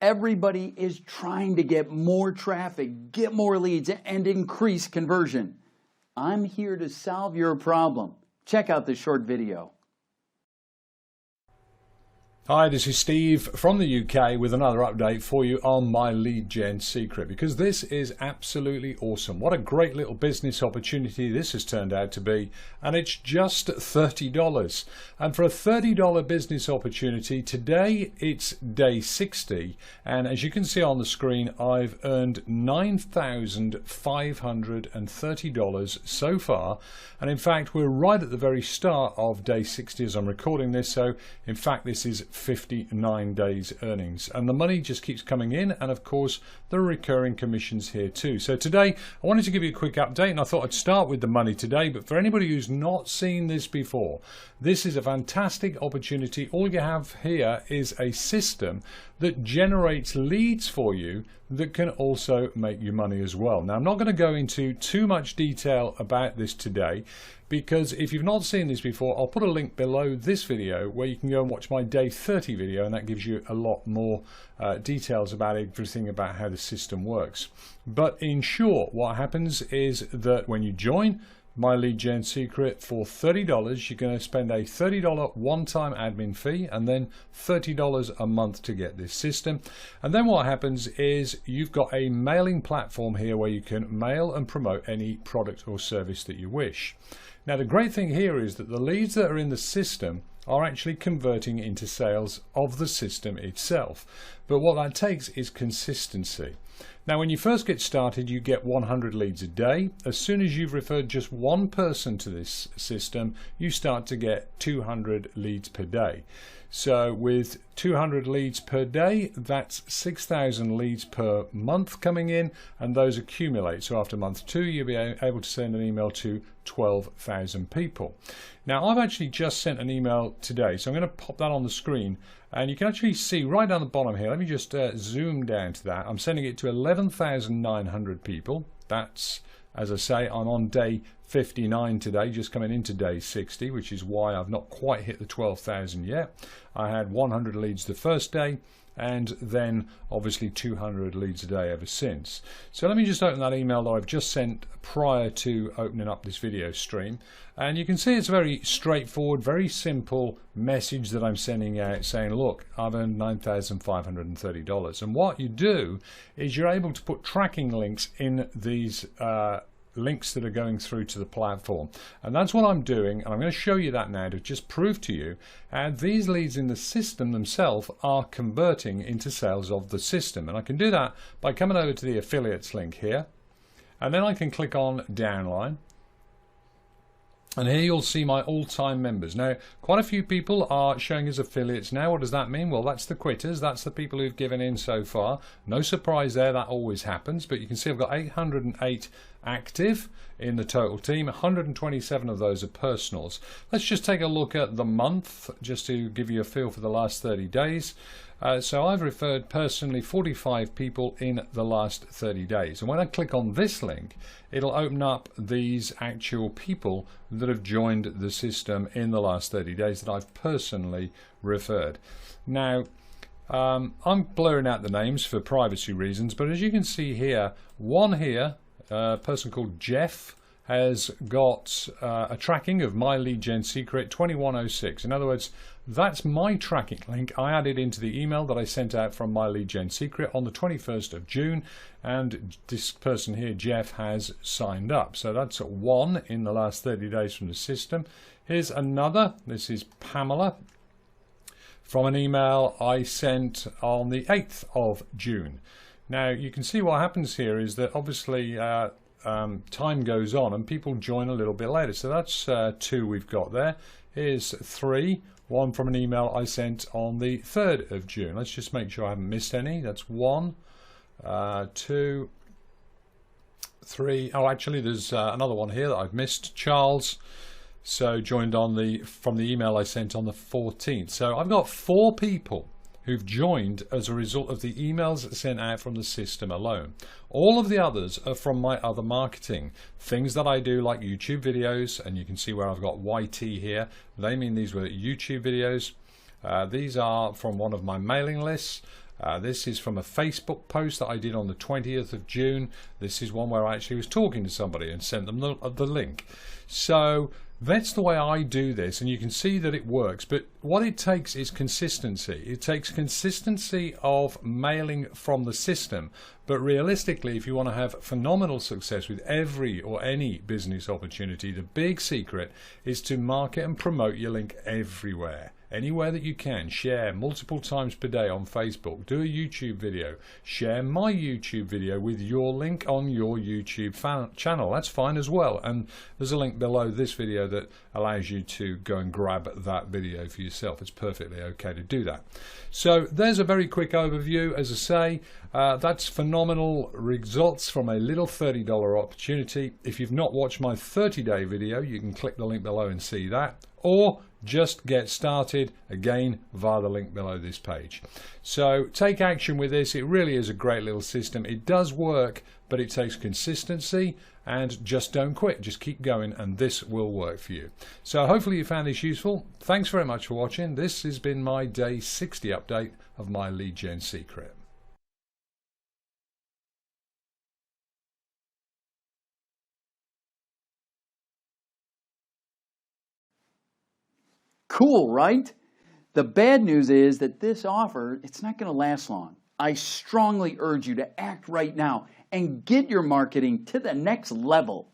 Everybody is trying to get more traffic, get more leads, and increase conversion. I'm here to solve your problem. Check out this short video. Hi, this is Steve from the UK with another update for you on my lead gen secret, because this is absolutely awesome. What a great little business opportunity this has turned out to be, and it's just $30. And for a $30 business opportunity, today it's day 60, and as you can see on the screen, I've earned $9,530 so far. And in fact, we're right at the very start of day 60 as I'm recording this, so in fact this is 59 days earnings, and the money just keeps coming in, and of course there are recurring commissions here too. So today I wanted to give you a quick update, and I thought I'd start with the money today, but for anybody who's not seen this before, this is a fantastic opportunity. All you have here is a system that generates leads for you that can also make you money as well. Now, I'm not going to go into too much detail about this today, because if you've not seen this before, I'll put a link below this video where you can go and watch my day 30 video, and that gives you a lot more details about everything about how the system works. But in short, what happens is that when you join my lead gen secret for $30, you're going to spend a $30 one-time admin fee and then $30 a month to get this system. And then what happens is you've got a mailing platform here where you can mail and promote any product or service that you wish. Now, the great thing here is that the leads that are in the system are actually converting into sales of the system itself. But what that takes is consistency. Now, when you first get started, you get 100 leads a day. As soon as you've referred just one person to this system, you start to get 200 leads per day. So with 200 leads per day, that's 6,000 leads per month coming in, and those accumulate. So after month 2, you'll be able to send an email to 12,000 people. Now, I've actually just sent an email today, so I'm going to pop that on the screen, and you can actually see right down the bottom here. Let me just zoom down to that. I'm sending it to 11,900 people. That's, as I say, I'm on day 59 today, just coming into day 60, which is why I've not quite hit the 12,000 yet. I had 100 leads the first day, and then obviously 200 leads a day ever since. So let me just open that email that I've just sent prior to opening up this video stream, and you can see it's a very straightforward, very simple message that I'm sending out saying, look, I've earned $9,530. And what you do is you're able to put tracking links in these links that are going through to the platform, and that's what I'm doing, and I'm going to show you that now to just prove to you, and these leads in the system themselves are converting into sales of the system. And I can do that by coming over to the affiliates link here, and then I can click on downline, and here you'll see my all-time members. Now, quite a few people are showing as affiliates now. What does that mean? Well, that's the quitters. That's the people who've given in so far. No surprise there, that always happens. But you can see I've got 808 active in the total team. 127 of those are personals. Let's just take a look at the month, just to give you a feel for the last 30 days. So I've referred personally 45 people in the last 30 days. And when I click on this link, it'll open up these actual people that have joined the system in the last 30 days that I've personally referred. Now, I'm blurring out the names for privacy reasons, but as you can see here, one here, a person called Jeff, has got a tracking of my lead gen secret 2106. In other words, that's my tracking link I added into the email that I sent out from my lead gen secret on the 21st of June, and this person here, Jeff, has signed up. So that's one in the last 30 days from the system. Here's another. This is Pamela from an email I sent on the 8th of June. Now you can see what happens here is that obviously time goes on and people join a little bit later. So that's 2 we've got there. Here's 3, one from an email I sent on the 3rd of June. Let's just make sure I haven't missed any. That's 1, 2, 3. Oh, actually there's another one here that I've missed. Charles, so joined on from the email I sent on the 14th. So I've got 4 people who've joined as a result of the emails sent out from the system alone. All of the others are from my other marketing, things that I do like YouTube videos, and you can see where I've got YT here. They mean these were YouTube videos. These are from one of my mailing lists. This is from a Facebook post that I did on the 20th of June. This is one where I actually was talking to somebody and sent them the link. So that's the way I do this, and you can see that it works. But what it takes is consistency. It takes consistency of mailing from the system. But realistically, if you want to have phenomenal success with every or any business opportunity, the big secret is to market and promote your link everywhere. Anywhere that you can. Share multiple times per day on Facebook. Do a YouTube video. Share my YouTube video with your link on your YouTube channel. That's fine as well. And there's a link below this video that allows you to go and grab that video for yourself. It's perfectly okay to do that. So there's a very quick overview. As I say, that's phenomenal results from a little $30 opportunity. If you've not watched my 30-day video, you can click the link below and see that. Or just get started again via the link below this page. So take action with this. It really is a great little system. It does work, but it takes consistency, and just don't quit. Just keep going, and this will work for you. So hopefully you found this useful. Thanks very much for watching. This has been my day 60 update of my lead gen secret. Cool, right? The bad news is that this offer, it's not going to last long. I strongly urge you to act right now and get your marketing to the next level.